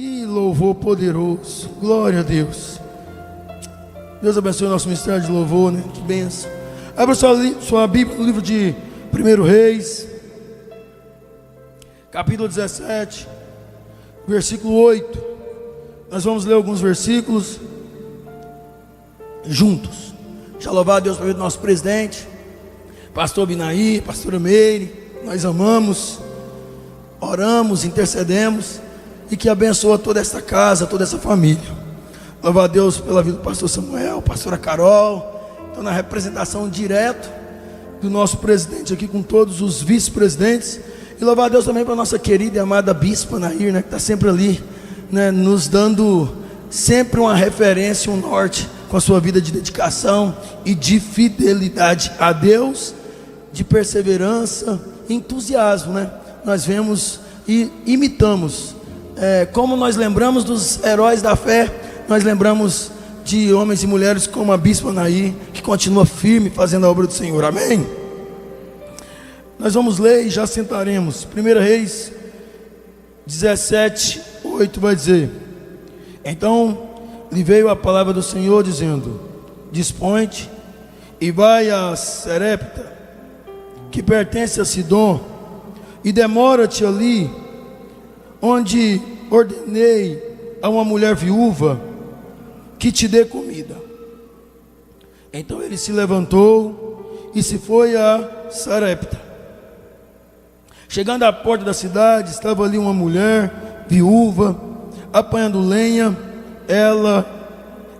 Que louvor poderoso, glória a Deus. Deus abençoe o nosso ministério de louvor, né? Que bênção. Abra sua Bíblia no livro de 1 Reis, capítulo 17, versículo 8. Nós vamos ler alguns versículos juntos. Já louvar a Deus pelo nosso presidente, pastor Binaí, pastora Meire. Nós amamos, oramos, intercedemos, e que abençoa toda essa casa, toda essa família. Louvar a Deus pela vida do pastor Samuel, pastora Carol. Então, na representação direto do nosso presidente aqui, com todos os vice-presidentes. E louvar a Deus também para a nossa querida e amada bispa Nair, né, que está sempre ali, né, nos dando sempre uma referência, um norte, com a sua vida de dedicação e de fidelidade a Deus, de perseverança, entusiasmo, né? Nós vemos e imitamos, como nós lembramos dos heróis da fé, nós lembramos de homens e mulheres como a bispa Nair, que continua firme fazendo a obra do Senhor, amém? Nós vamos ler e já sentaremos. 1 Reis 17, 8 vai dizer: Então lhe veio a palavra do Senhor dizendo: Dispõe-te e vai a Sarepta, que pertence a Sidom, e demora-te ali, onde ordenei a uma mulher viúva que te dê comida. Então ele se levantou e se foi a Sarepta. Chegando à porta da cidade, estava ali uma mulher viúva, apanhando lenha.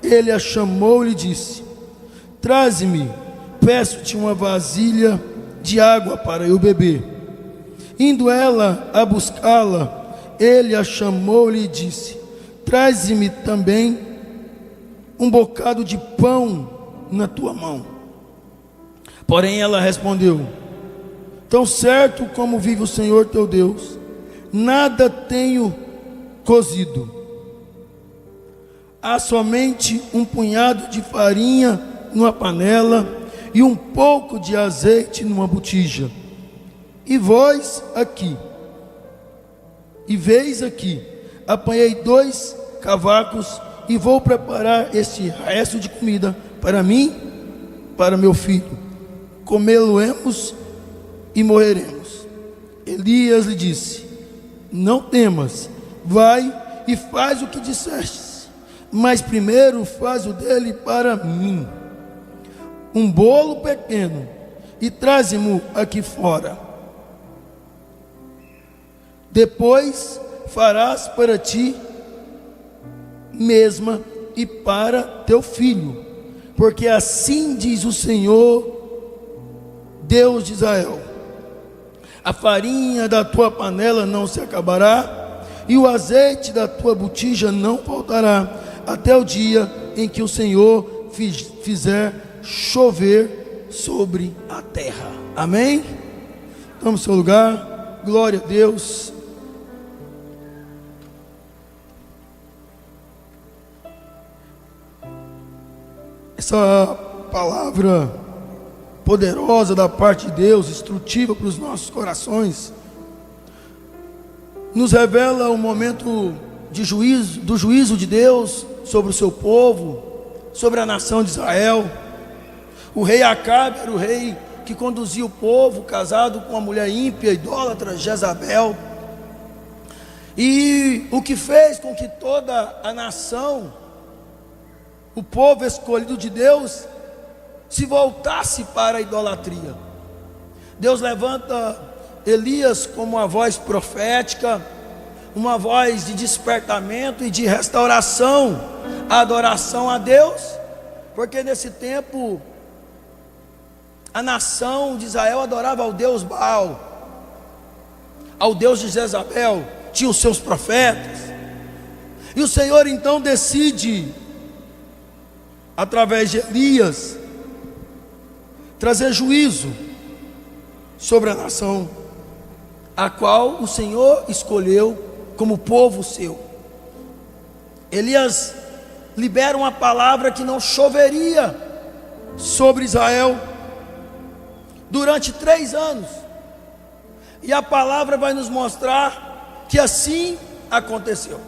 Ele a chamou e lhe disse: Traze-me, peço-te uma vasilha de água para eu beber. Indo ela a buscá-la, ele a chamou e lhe disse: Traze-me também um bocado de pão na tua mão. Porém ela respondeu: Tão certo como vive o Senhor teu Deus, nada tenho cozido. Há somente um punhado de farinha numa panela e um pouco de azeite numa botija. E veis aqui, apanhei 2 cavacos e vou preparar este resto de comida para mim, para meu filho. Comê-lo-emos e morreremos. Elias lhe disse: Não temas, vai e faz o que dissestes, mas primeiro faz o dele para mim. Um bolo pequeno, e traze-mo aqui fora. Depois farás para ti mesma e para teu filho, porque assim diz o Senhor, Deus de Israel: a farinha da tua panela não se acabará, e o azeite da tua botija não faltará, até o dia em que o Senhor fizer chover sobre a terra. Amém? Tome seu lugar. Glória a Deus. Essa palavra poderosa da parte de Deus, instrutiva para os nossos corações, nos revela o momento de juízo, do juízo de Deus sobre o seu povo, sobre a nação de Israel. O rei Acabe era o rei que conduzia o povo, casado com uma mulher ímpia, idólatra, Jezabel, e o que fez com que toda a nação, o povo escolhido de Deus, se voltasse para a idolatria. Deus levanta Elias como uma voz profética, uma voz de despertamento e de restauração, a adoração a Deus, porque nesse tempo a nação de Israel adorava ao Deus Baal, ao Deus de Jezabel, tinha os seus profetas, e o Senhor então decide, através de Elias, trazer juízo sobre a nação, a qual o Senhor escolheu como povo seu. Elias libera uma palavra que não choveria sobre Israel durante 3 anos, e a palavra vai nos mostrar que assim aconteceu.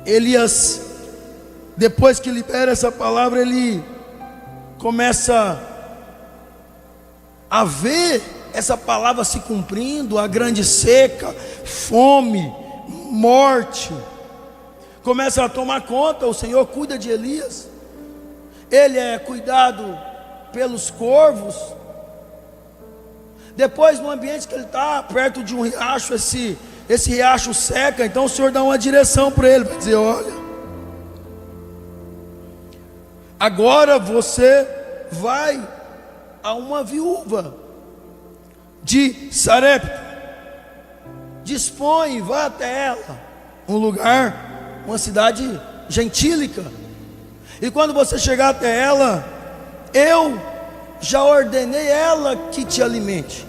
Elias, depois que libera essa palavra, ele começa a ver essa palavra se cumprindo, a grande seca, fome, morte, começa a tomar conta. O Senhor cuida de Elias, ele é cuidado pelos corvos. Depois, no ambiente que ele está, perto de um riacho, esse riacho seca, então o Senhor dá uma direção para ele, vai dizer: olha, agora você vai a uma viúva de Sarepta, dispõe, vá até ela, um lugar, uma cidade gentílica, e quando você chegar até ela, eu já ordenei ela que te alimente.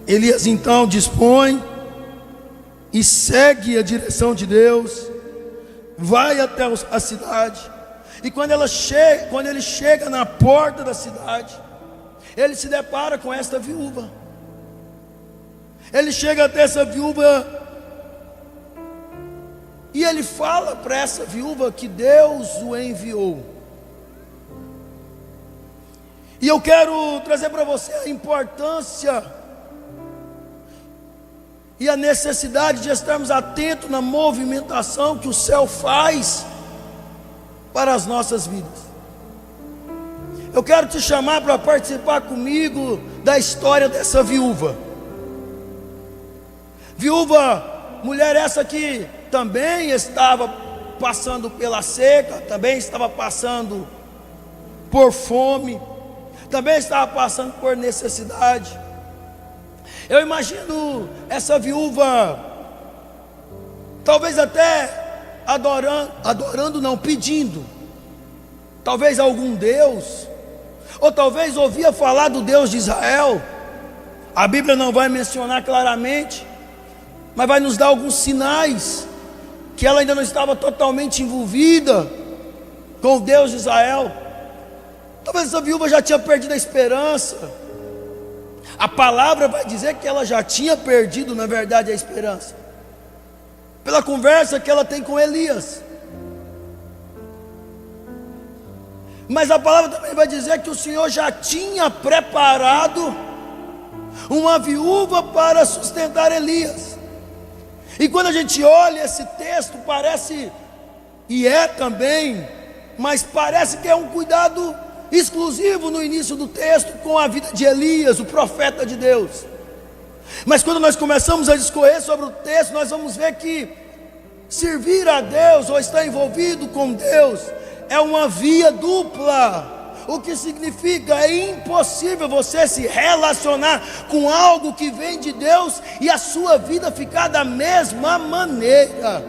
Elias então dispõe e segue a direção de Deus, vai até a cidade, e quando ele chega na porta da cidade, ele se depara com esta viúva. Ele chega até essa viúva e ele fala para essa viúva que Deus o enviou. E eu quero trazer para você a importância e a necessidade de estarmos atentos na movimentação que o céu faz para as nossas vidas. Eu quero te chamar para participar comigo da história dessa viúva. Viúva, mulher essa que também estava passando pela seca, também estava passando por fome, também estava passando por necessidade. Eu imagino essa viúva, talvez até pedindo, talvez a algum Deus, ou talvez ouvia falar do Deus de Israel. A Bíblia não vai mencionar claramente, mas vai nos dar alguns sinais que ela ainda não estava totalmente envolvida com o Deus de Israel. Talvez essa viúva já tinha perdido a esperança. A palavra vai dizer que ela já tinha perdido, na verdade, a esperança, pela conversa que ela tem com Elias. Mas a palavra também vai dizer que o Senhor já tinha preparado uma viúva para sustentar Elias. E quando a gente olha esse texto, parece, e é também, mas parece que é um cuidado exclusivo no início do texto com a vida de Elias, o profeta de Deus. Mas quando nós começamos a discorrer sobre o texto, nós vamos ver que servir a Deus ou estar envolvido com Deus é uma via dupla. O que significa, é impossível você se relacionar com algo que vem de Deus e a sua vida ficar da mesma maneira.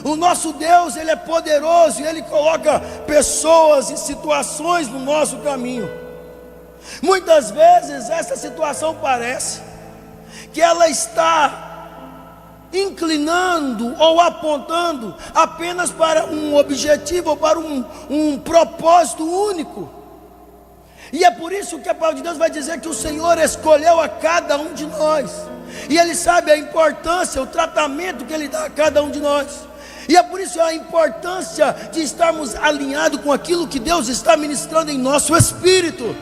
O nosso Deus, Ele é poderoso e Ele coloca pessoas e situações no nosso caminho. Muitas vezes essa situação parece que ela está inclinando ou apontando apenas para um objetivo ou para um propósito único. E é por isso que a palavra de Deus vai dizer que o Senhor escolheu a cada um de nós, e Ele sabe a importância, o tratamento que Ele dá a cada um de nós. E é por isso a importância de estarmos alinhados com aquilo que Deus está ministrando em nosso espírito.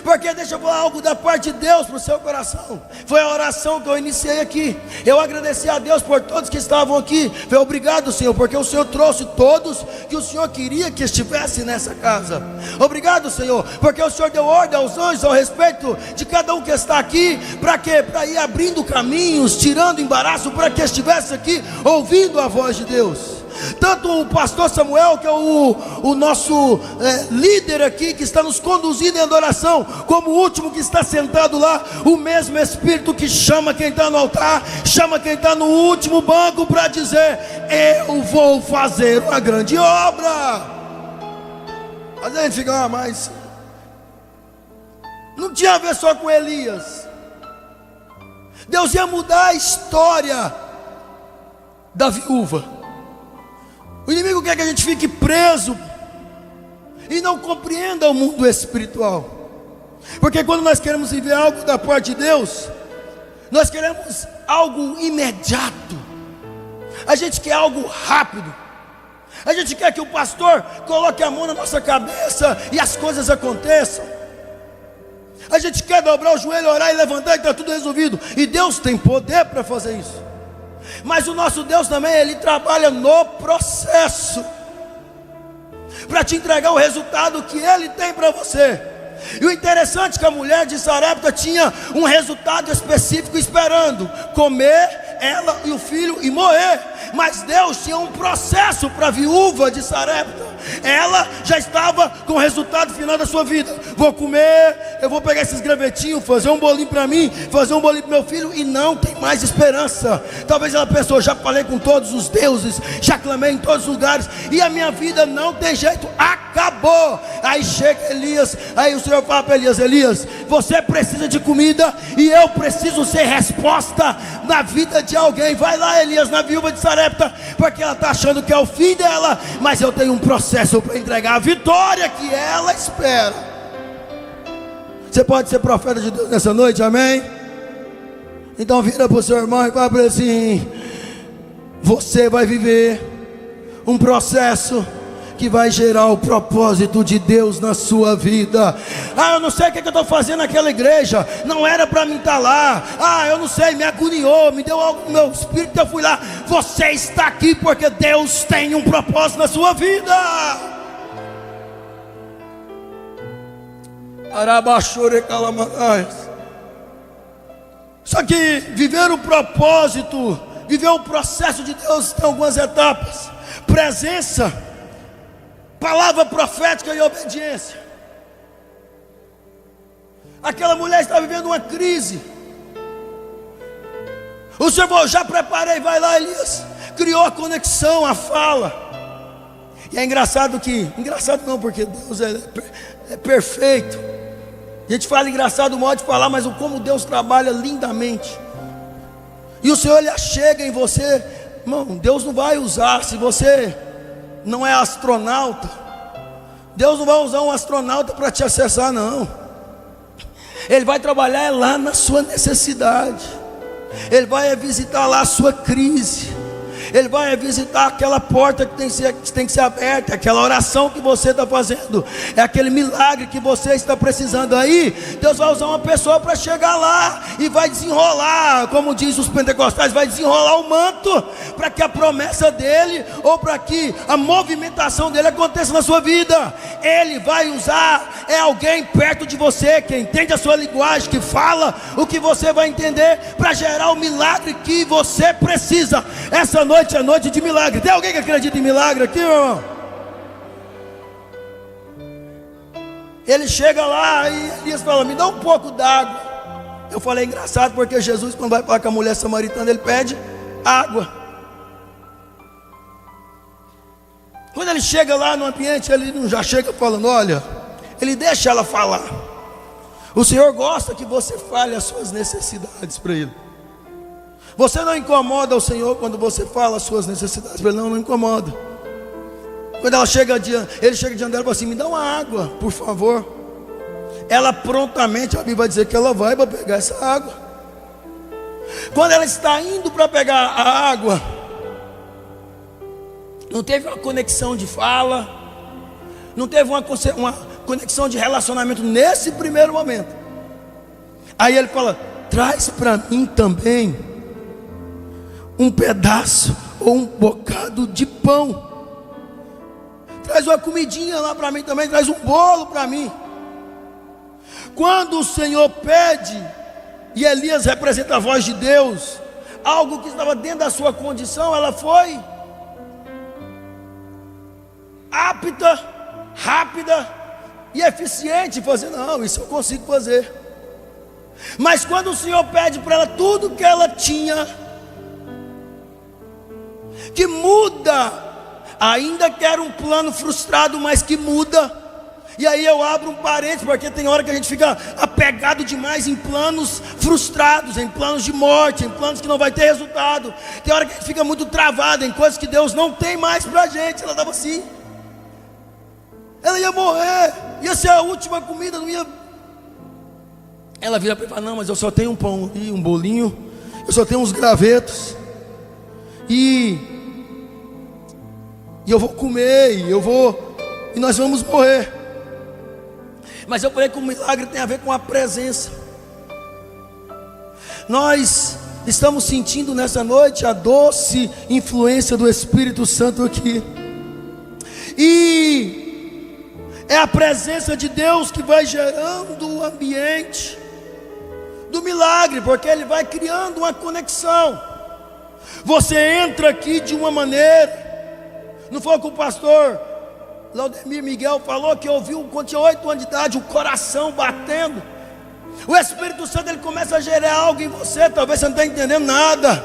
Porque deixa eu falar algo da parte de Deus para o seu coração. Foi a oração que eu iniciei aqui. Eu agradeci a Deus por todos que estavam aqui. Foi obrigado, Senhor, porque o Senhor trouxe todos que o Senhor queria que estivessem nessa casa. Obrigado, Senhor, porque o Senhor deu ordem aos anjos ao respeito de cada um que está aqui. Para quê? Para ir abrindo caminhos, tirando embaraço, para que estivesse aqui ouvindo a voz de Deus. Tanto o pastor Samuel, que é o nosso líder aqui, que está nos conduzindo em adoração, como o último que está sentado lá, o mesmo Espírito que chama quem está no altar, chama quem está no último banco para dizer: eu vou fazer uma grande obra. Às vezes a gente fica, mas não tinha a ver só com Elias. Deus ia mudar a história da viúva. O inimigo quer que a gente fique preso e não compreenda o mundo espiritual. Porque quando nós queremos viver algo da parte de Deus, nós queremos algo imediato, A gente quer algo rápido. A gente quer que o pastor coloque a mão na nossa cabeça e as coisas aconteçam. A gente quer dobrar o joelho, orar e levantar e está tudo resolvido. E Deus tem poder para fazer isso. Mas o nosso Deus também, Ele trabalha no processo, para te entregar o resultado que Ele tem para você. E o interessante é que a mulher de Sarepta tinha um resultado específico esperando: comer, ela e o filho, e morrer. Mas Deus tinha um processo para a viúva de Sarepta. Ela já estava com o resultado final da sua vida. Vou comer, eu vou pegar esses gravetinhos, fazer um bolinho para mim, fazer um bolinho para meu filho, e não tem mais esperança. Talvez ela pensou: já falei com todos os deuses, já clamei em todos os lugares, e a minha vida não tem jeito, acabou. Aí chega Elias, aí o Senhor fala para Elias: Elias, você precisa de comida, e eu preciso ser resposta na vida de alguém. Vai lá, Elias, na viúva de Sarepta, porque ela está achando que é o fim dela, mas eu tenho um processo para entregar a vitória que ela espera. Você pode ser profeta de Deus nessa noite, amém? Então vira para o seu irmão e fala para ele assim: você vai viver um processo que vai gerar o propósito de Deus na sua vida. Ah, eu não sei o que eu estou fazendo naquela igreja, não era para mim estar lá. Ah, eu não sei, me agoniou, me deu algo no meu espírito, eu fui lá. Você está aqui porque Deus tem um propósito na sua vida. Só que viver o propósito, viver o processo de Deus tem algumas etapas: presença, palavra profética e obediência. Aquela mulher está vivendo uma crise. O Senhor falou: já preparei, vai lá, Elias. Criou a conexão, a fala. E é engraçado não, porque Deus é perfeito. A gente fala engraçado o modo de falar, mas como Deus trabalha lindamente. E o Senhor, Ele chega em você, irmão. Deus não vai usar, se você não é astronauta, Deus não vai usar um astronauta para te acessar, não. Ele vai trabalhar lá na sua necessidade. Ele vai visitar lá a sua crise. Ele vai visitar aquela porta que tem que ser aberta, aquela oração que você está fazendo, é aquele milagre que você está precisando. Aí Deus vai usar uma pessoa para chegar lá e vai desenrolar, como diz os pentecostais, vai desenrolar o manto, para que a promessa dele, ou para que a movimentação dele aconteça na sua vida. Ele vai usar alguém perto de você, que entende a sua linguagem, que fala o que você vai entender, para gerar o milagre que você precisa. Essa noite é noite de milagre. Tem alguém que acredita em milagre aqui, meu irmão? Ele chega lá e Elias fala: me dá um pouco d'água. Eu falei engraçado, porque Jesus, quando vai falar com a mulher samaritana, ele pede água. Quando ele chega lá no ambiente, ele não já chega falando, olha, ele deixa ela falar. O Senhor gosta que você fale as suas necessidades para Ele. Você não incomoda o Senhor quando você fala as suas necessidades para Ele. Não incomoda. Quando ele chega diante dela e fala assim: me dá uma água, por favor. Ela prontamente, a Bíblia vai dizer que ela vai para pegar essa água. Quando ela está indo para pegar a água, não teve uma conexão de fala, não teve uma conexão de relacionamento nesse primeiro momento. Aí ele fala: traz para mim também um pedaço ou um bocado de pão. Traz uma comidinha lá para mim também, traz um bolo para mim. Quando o Senhor pede, e Elias representa a voz de Deus, algo que estava dentro da sua condição, ela foi apta, rápida e eficiente, fazendo: não, isso eu consigo fazer. Mas quando o Senhor pede para ela tudo que ela tinha, que muda, ainda que era um plano frustrado, mas que muda. E aí eu abro um parênteses, porque tem hora que a gente fica apegado demais em planos frustrados, em planos de morte, em planos que não vai ter resultado. Tem hora que a gente fica muito travado em coisas que Deus não tem mais para a gente. Ela estava assim, ela ia morrer, ia ser a última comida, não ia. Ela vira para ele e fala: não, mas eu só tenho um pão e um bolinho, eu só tenho uns gravetos. E e eu vou comer, e nós vamos morrer. Mas eu falei que o milagre tem a ver com a presença. Nós estamos sentindo nessa noite a doce influência do Espírito Santo aqui, e é a presença de Deus que vai gerando o ambiente do milagre, porque Ele vai criando uma conexão. Você entra aqui de uma maneira, não foi o que o pastor Laudemir Miguel falou, que ouviu quando tinha 8 anos de idade, o coração batendo. O Espírito Santo, ele começa a gerar algo em você, talvez você não está entendendo nada,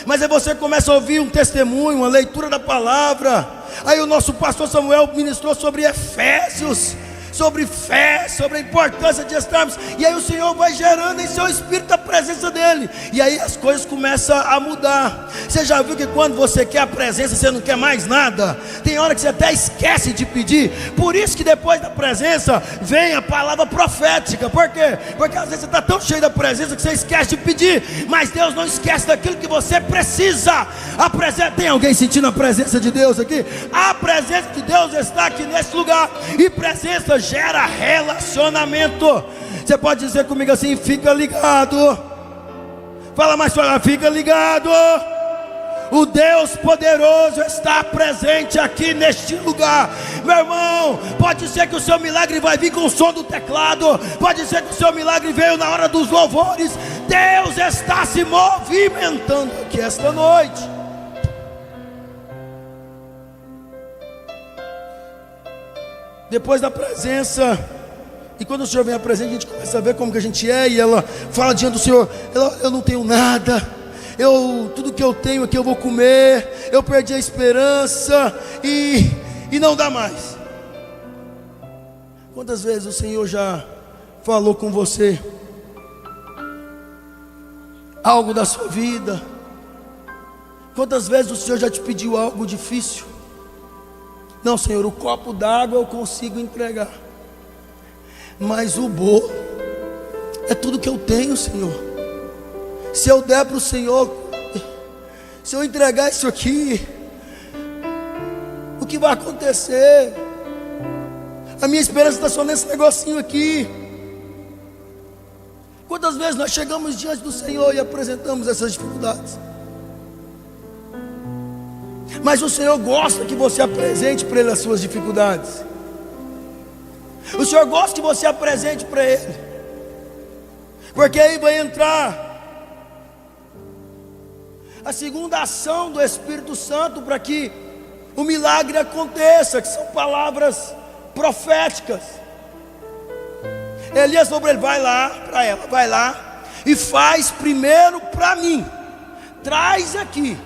mas aí você começa a ouvir um testemunho, uma leitura da palavra. Aí o nosso pastor Samuel ministrou sobre Efésios, sobre fé, sobre a importância de estarmos, e aí o Senhor vai gerando em seu espírito a presença dEle, e aí as coisas começam a mudar. Você já viu que quando você quer a presença, você não quer mais nada? Tem hora que você até esquece de pedir. Por isso que depois da presença vem a palavra profética. Por quê? Porque às vezes você está tão cheio da presença que você esquece de pedir, mas Deus não esquece daquilo que você precisa. A presença, tem alguém sentindo a presença de Deus aqui? A presença de Deus está aqui nesse lugar, e presença gera relacionamento. Você pode dizer comigo assim: fica ligado. Fala mais forte: fica ligado. O Deus poderoso está presente aqui neste lugar. Meu irmão, pode ser que o seu milagre vai vir com o som do teclado, pode ser que o seu milagre veio na hora dos louvores. Deus está se movimentando aqui esta noite. Depois da presença, e quando o Senhor vem à presença, a gente começa a ver como que a gente é, e ela fala diante do Senhor: eu não tenho nada, tudo que eu tenho aqui eu vou comer, eu perdi a esperança, e não dá mais. Quantas vezes o Senhor já falou com você algo da sua vida? Quantas vezes o Senhor já te pediu algo difícil? Não, Senhor, o copo d'água eu consigo entregar, mas o bolo é tudo que eu tenho, Senhor. Se eu der para o Senhor, se eu entregar isso aqui, o que vai acontecer? A minha esperança está só nesse negocinho aqui. Quantas vezes nós chegamos diante do Senhor e apresentamos essas dificuldades? Mas o Senhor gosta que você apresente para Ele as suas dificuldades. O Senhor gosta que você apresente para Ele, porque aí vai entrar a segunda ação do Espírito Santo para que o milagre aconteça, que são palavras proféticas. Elias falou para ele: vai lá, para ela, vai lá e faz primeiro para mim, traz aqui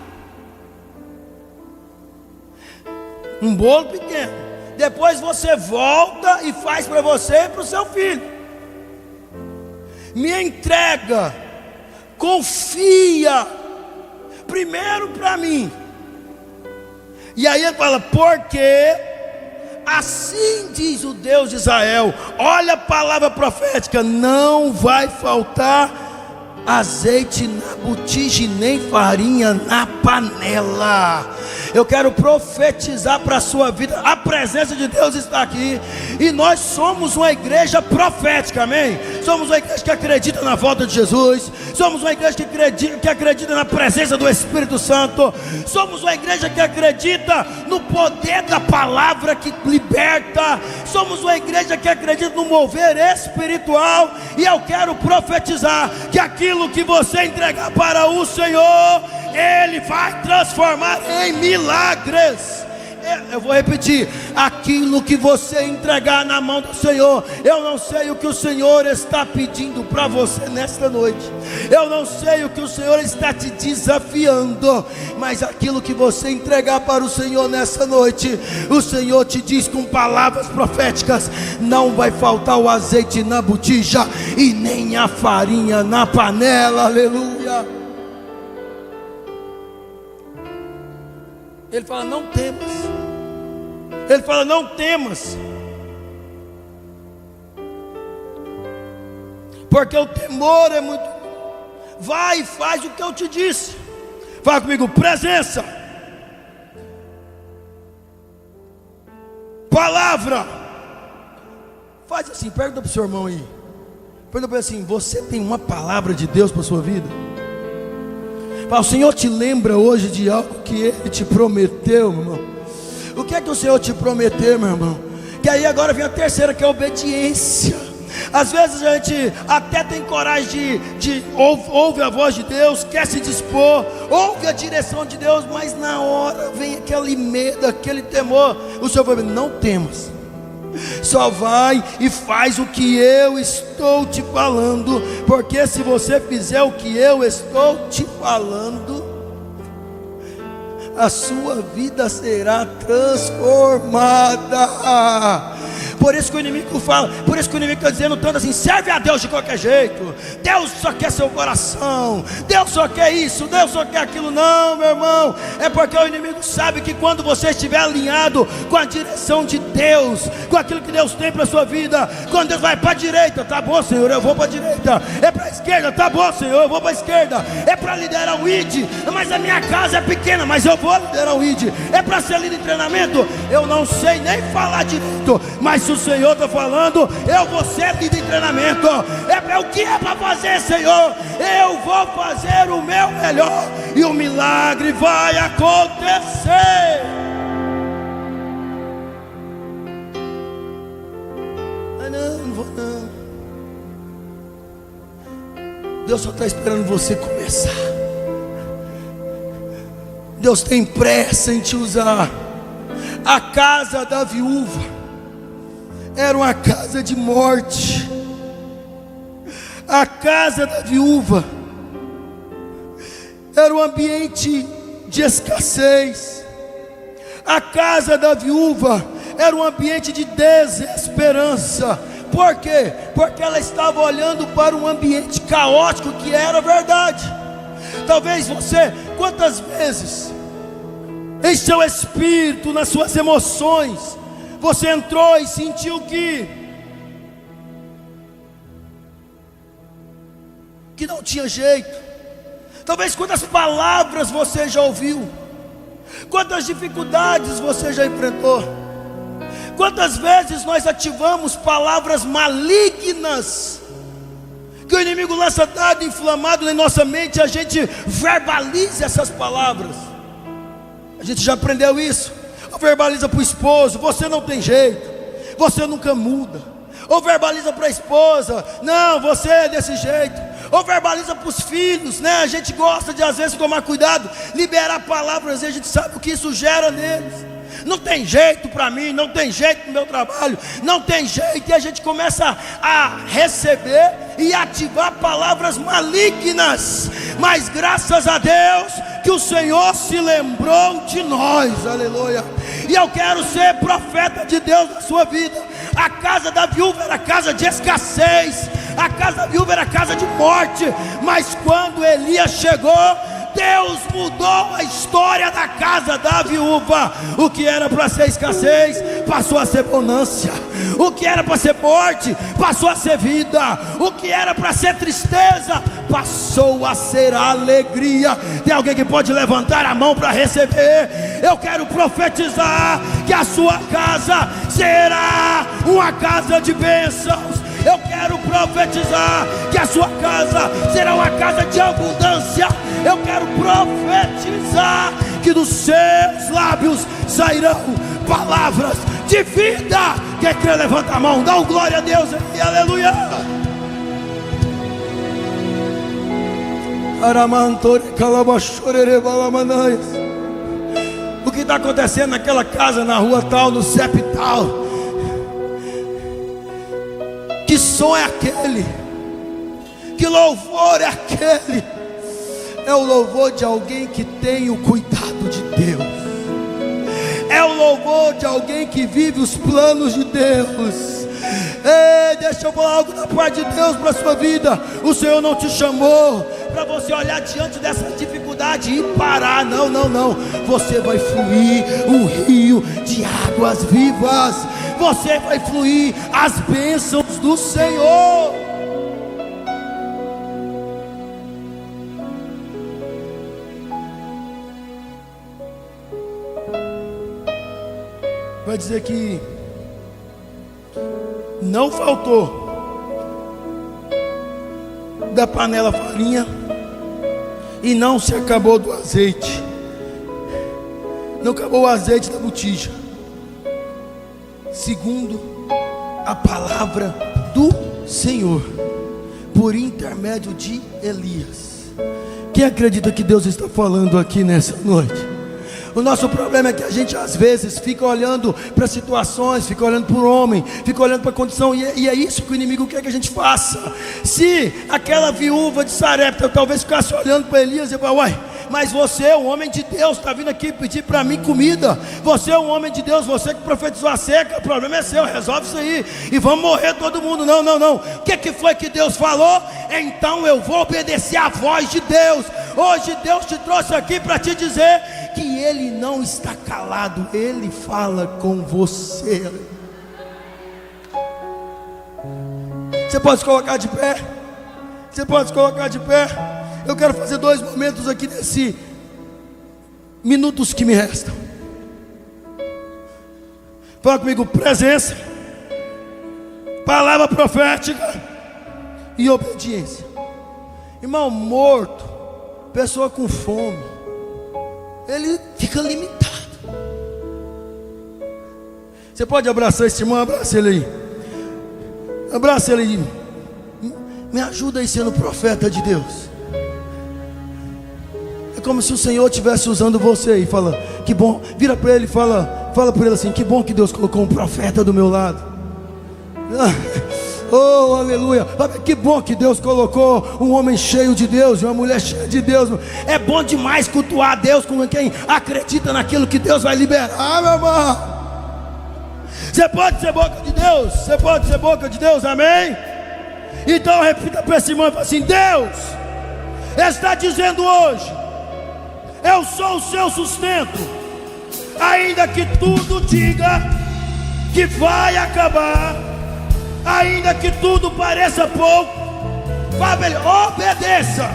um bolo pequeno, depois você volta e faz para você e para o seu filho. Me entrega, confia primeiro para mim. E aí ele fala: porque assim diz o Deus de Israel. Olha a palavra profética: não vai faltar azeite na botija, nem farinha na panela. Eu quero profetizar para a sua vida: a presença de Deus está aqui, e nós somos uma igreja profética, amém? Somos uma igreja que acredita na volta de Jesus, somos uma igreja que acredita na presença do Espírito Santo, somos uma igreja que acredita no poder da palavra que liberta, somos uma igreja que acredita no mover espiritual. E eu quero profetizar que aquilo que você entregar para o Senhor, Ele vai transformar em milagres. Eu vou repetir: aquilo que você entregar na mão do Senhor. Eu não sei o que o Senhor está pedindo para você nesta noite, eu não sei o que o Senhor está te desafiando, mas aquilo que você entregar para o Senhor nessa noite, o Senhor te diz com palavras proféticas: não vai faltar o azeite na botija e nem a farinha na panela. Aleluia. Ele fala: não temas. Ele fala: não temas, porque o temor é muito. Vai e faz o que eu te disse. Fala comigo: presença. palavra. Faz assim, pergunta para o seu irmão aí. Pergunta para ele assim: você tem uma palavra de Deus para a sua vida? O Senhor te lembra hoje de algo que Ele te prometeu, meu irmão? O que é que o Senhor te prometeu, meu irmão? Que aí agora vem a terceira, que é a obediência. Às vezes a gente até tem coragem ouve a voz de Deus, quer se dispor, ouve a direção de Deus, mas na hora vem aquele medo, aquele temor. O Senhor vai dizer: não temas, só vai e faz o que eu estou te falando, porque se você fizer o que eu estou te falando, a sua vida será transformada. Por isso que o inimigo fala, por isso que o inimigo está dizendo tanto assim: serve a Deus de qualquer jeito, Deus só quer seu coração, Deus só quer isso, Deus só quer aquilo. Não, meu irmão, é porque o inimigo sabe que quando você estiver alinhado com a direção de Deus, com aquilo que Deus tem para a sua vida, quando Deus vai para a direita, tá bom, Senhor, eu vou para a direita. É para a esquerda, tá bom, Senhor, eu vou para a esquerda. É para liderar o ID, mas a minha casa é pequena, mas eu vou liderar o ID. É para ser líder de treinamento, eu não sei nem falar direito, mas o Senhor está falando, eu vou ser líder de treinamento. O que é para fazer, Senhor? Eu vou fazer o meu melhor e o milagre vai acontecer. Não vou não. Deus só está esperando você começar. Deus tem pressa em te usar. A casa da viúva era uma casa de morte. A casa da viúva era um ambiente de escassez. A casa da viúva era um ambiente de desesperança. Por quê? Porque ela estava olhando para um ambiente caótico, que era verdade. Talvez você, quantas vezes em seu espírito, nas suas emoções, você entrou e sentiu que não tinha jeito. Talvez quantas palavras você já ouviu, quantas dificuldades você já enfrentou, quantas vezes nós ativamos palavras malignas, que o inimigo lança dado inflamado em nossa mente, a gente verbaliza essas palavras. A gente já aprendeu isso. Ou verbaliza para o esposo: você não tem jeito, você nunca muda. Ou verbaliza para a esposa: não, você é desse jeito. Ou verbaliza para os filhos, né? A gente gosta de às vezes tomar cuidado, liberar palavras, e a gente sabe o que isso gera neles. Não tem jeito para mim, não tem jeito no meu trabalho, não tem jeito, e a gente começa a receber e ativar palavras malignas. Mas graças a Deus que o Senhor se lembrou de nós, aleluia. E eu quero ser profeta de Deus na sua vida. A casa da viúva era casa de escassez, a casa da viúva era casa de morte. Mas quando Elias chegou, Deus mudou a história da casa da viúva. O que era para ser escassez passou a ser bonância. O que era para ser morte passou a ser vida. O que era para ser tristeza passou a ser alegria. Tem alguém que pode levantar a mão para receber? Eu quero profetizar que a sua casa será uma casa de bênçãos. Eu quero profetizar que a sua casa será uma casa de abundância. Eu quero profetizar que dos seus lábios sairão palavras de vida. Quem quer levanta a mão, dá um glória a Deus aí, aleluia. O que está acontecendo naquela casa, na rua tal, no CEP tal? Que som é aquele? Que louvor é aquele? É o louvor de alguém que tem o cuidado de Deus. É o louvor de alguém que vive os planos de Deus. Ei, deixa eu falar algo da parte de Deus para a sua vida. O Senhor não te chamou para você olhar diante dessa dificuldade e parar. Não, não, não. Você vai fluir um rio de águas vivas. Você vai fluir as bênçãos do Senhor. Vai dizer que não faltou da panela farinha, e não se acabou do azeite. Não acabou o azeite da botija, segundo a palavra do Senhor, por intermédio de Elias. Quem acredita que Deus está falando aqui nessa noite? O nosso problema é que a gente às vezes fica olhando para situações, fica olhando para o homem, fica olhando para a condição, e é isso que o inimigo quer que a gente faça. Se aquela viúva de Sarepta talvez ficasse olhando para Elias e falar: uai, mas você é um homem de Deus, está vindo aqui pedir para mim comida. Você é um homem de Deus, você que profetizou a seca, o problema é seu, resolve isso aí, e vamos morrer todo mundo. Não, não, não. O que foi que Deus falou? Então eu vou obedecer à voz de Deus. Hoje Deus te trouxe aqui para te dizer que Ele não está calado, Ele fala com você. Você pode se colocar de pé? Você pode se colocar de pé? Eu quero fazer 2 momentos aqui nesse minutos que me restam. Fala comigo: presença, palavra profética e obediência. Irmão, morto, pessoa com fome, ele fica limitado. Você pode abraçar esse irmão? Abraça ele aí. Abraça ele aí. Me ajuda aí sendo profeta de Deus. É como se o Senhor estivesse usando você e fala: que bom. Vira para ele e fala para ele assim: que bom que Deus colocou um profeta do meu lado. Oh, aleluia. Que bom que Deus colocou um homem cheio de Deus e uma mulher cheia de Deus. É bom demais cultuar a Deus com quem acredita naquilo que Deus vai liberar, meu irmão. Você pode ser boca de Deus? Você pode ser boca de Deus, amém? Então repita para esse irmão e fala assim: Deus está dizendo hoje: eu sou o seu sustento. Ainda que tudo diga que vai acabar, ainda que tudo pareça pouco, obedeça,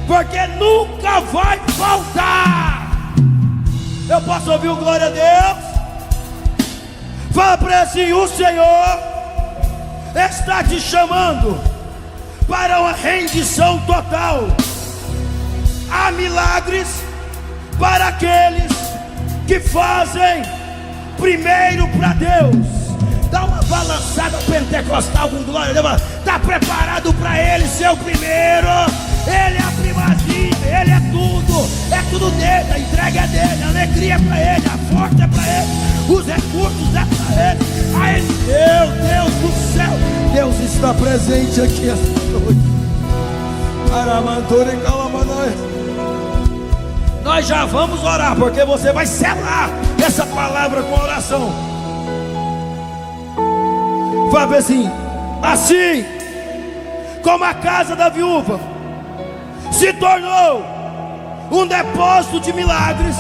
porque nunca vai faltar. Eu posso ouvir o glória a Deus? Fala para ele assim: o Senhor está te chamando para uma rendição total. Há milagres para aqueles que fazem primeiro para Deus. Dá uma balançada pentecostal com glória a Deus. Está preparado para Ele ser o primeiro? Ele é a primazia, Ele é tudo dele, a entrega é dele, a alegria é para Ele, a força é para Ele, os recursos é para Ele. Aí Deus do céu, Deus está presente aqui esta noite. Aramantori Calamanói. Nós já vamos orar, porque você vai selar essa palavra com oração. Fala assim: assim como a casa da viúva se tornou um depósito de milagres,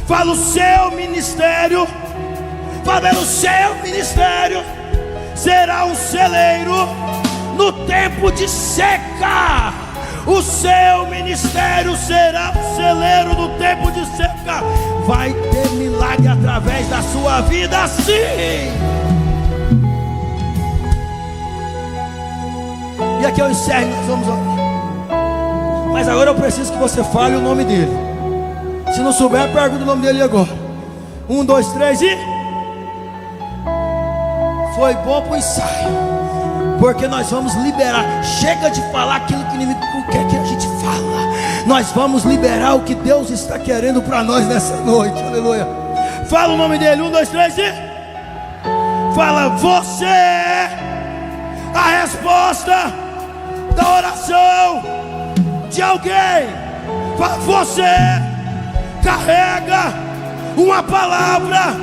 fala o seu ministério, fala o seu ministério será um celeiro no tempo de seca. O seu ministério será um celeiro no tempo de seca. Vai ter milagre através da sua vida, sim. E aqui eu encerro, nós vamos orar. Mas agora eu preciso que você fale o nome dele. Se não souber, pergunta o nome dele agora. 1, 2, 3 e... Foi bom para o ensaio, porque nós vamos liberar. Chega de falar aquilo que o inimigo quer que a gente fala. Nós vamos liberar o que Deus está querendo para nós nessa noite. Aleluia. Fala o nome dele. 1, 2, 3 e... Fala: você é a resposta da oração de alguém. Fala: você carrega uma palavra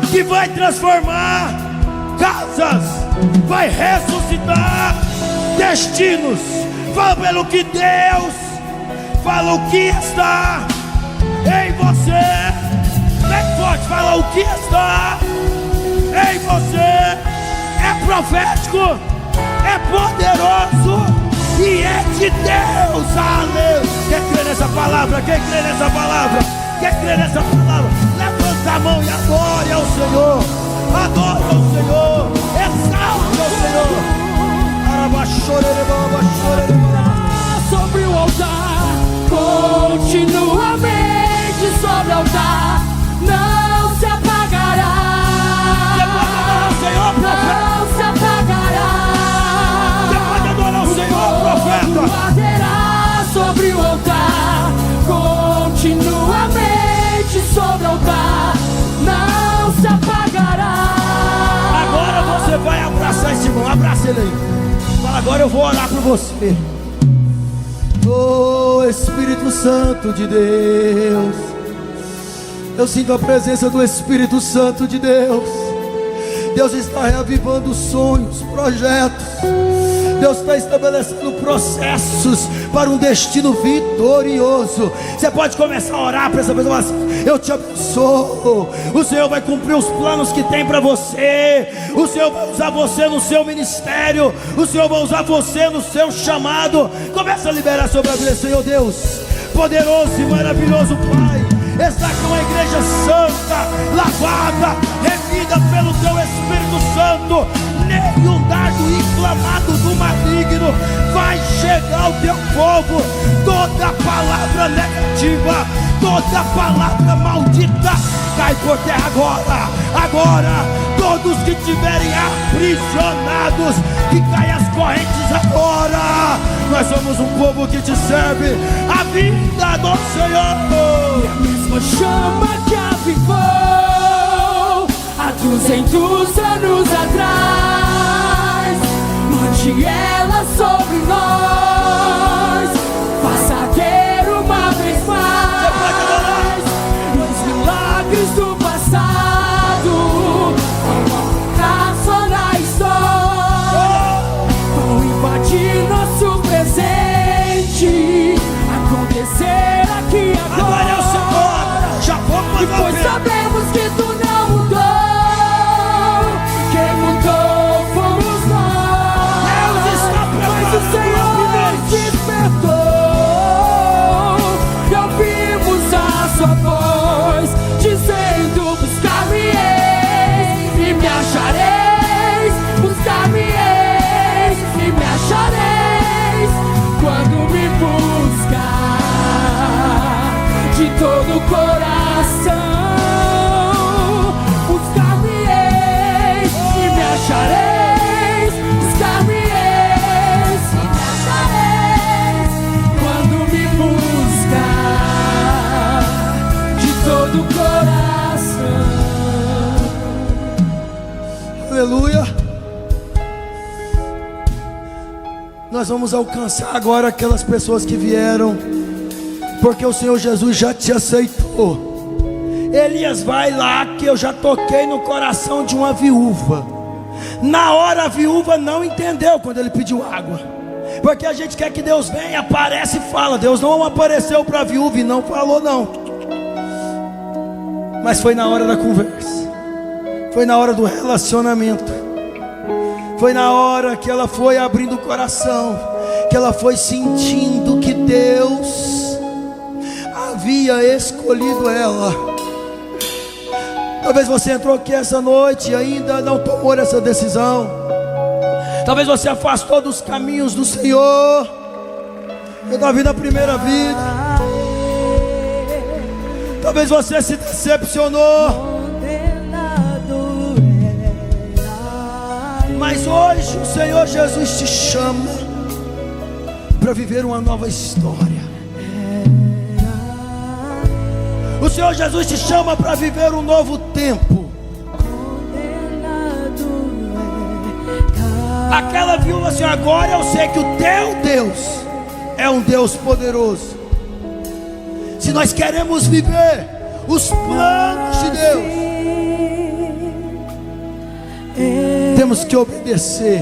que vai transformar casas, vai ressuscitar destinos. Fala pelo que Deus fala, o que está em você. Bem forte, fala: o que está em você é profético, é poderoso e é de Deus. Aleluia. Quem crê nessa palavra? Quem crê nessa palavra? Quem crê nessa palavra? Levanta a mão e adore ao Senhor. Adore ao Senhor. Exalta sobre o altar, continuamente sobre o altar, não se apagará. Não se apagará. Você pode adorar o Senhor, profeta. Arderá sobre o altar, continuamente sobre o altar, não se apagará. Agora você vai abraçar esse irmão, abraça ele aí. Fala, agora eu vou orar por você. Oh Espírito Santo de Deus, eu sinto a presença do Espírito Santo de Deus. Deus está reavivando sonhos, projetos. Deus está estabelecendo processos para um destino vitorioso. Você pode começar a orar para essa pessoa assim: eu te abençoo. O Senhor vai cumprir os planos que tem para você. O Senhor vai usar você no seu ministério. O Senhor vai usar você no seu chamado. Começa a liberar sobre a vida. Senhor Deus, poderoso e maravilhoso Pai, está com a igreja santa, lavada, remida pelo teu Espírito Santo. Nenhum dardo inflamado do maligno vai chegar ao teu povo. Toda palavra negativa, toda palavra maldita cai por terra agora. Agora, todos que estiverem aprisionados, que caiam as correntes agora. Nós somos um povo que te serve. A vida do Senhor, e a mesma chama que avivou há 200 anos atrás, mande ela sobre nós, faça ter uma vez mais os milagres do passado, só na história, vão invadir nosso presente, acontecer aqui agora. agora é o Senhor. Já vou E pois sabemos que tu não mudou, quem mudou fomos nós. Deus está Mas o Senhor nos despertou e ouvimos a sua voz, dizendo: buscar-me-eis e me achareis. Buscar-me-eis e me achareis quando me buscar de todo o coração. Buscar-me-eis e me achareis. Buscar-me-eis e me achareis quando me buscar de todo o coração. Aleluia. Nós vamos alcançar agora aquelas pessoas que vieram porque o Senhor Jesus já te aceitou. Elias, vai lá que eu já toquei no coração de uma viúva. Na hora a viúva não entendeu quando ele pediu água, porque a gente quer que Deus venha, aparece e fala. Deus não apareceu para a viúva e não falou não. Mas foi na hora da conversa, foi na hora do relacionamento, foi na hora que ela foi abrindo o coração, que ela foi sentindo que Deus havia escolhido ela. Talvez você entrou aqui essa noite e ainda não tomou essa decisão. Talvez você afastou dos caminhos do Senhor, da vida à primeira vida. Talvez você se decepcionou. Mas hoje o Senhor Jesus te chama para viver uma nova história. O Senhor Jesus te chama para viver um novo tempo. Aquela viúva assim: agora eu sei que o teu Deus é um Deus poderoso. Se nós queremos viver os planos de Deus, temos que obedecer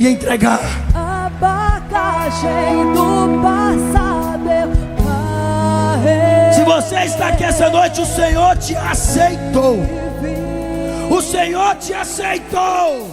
e entregar. A bagagem do passado eu carrego. Se você está aqui essa noite, o Senhor te aceitou. O Senhor te aceitou.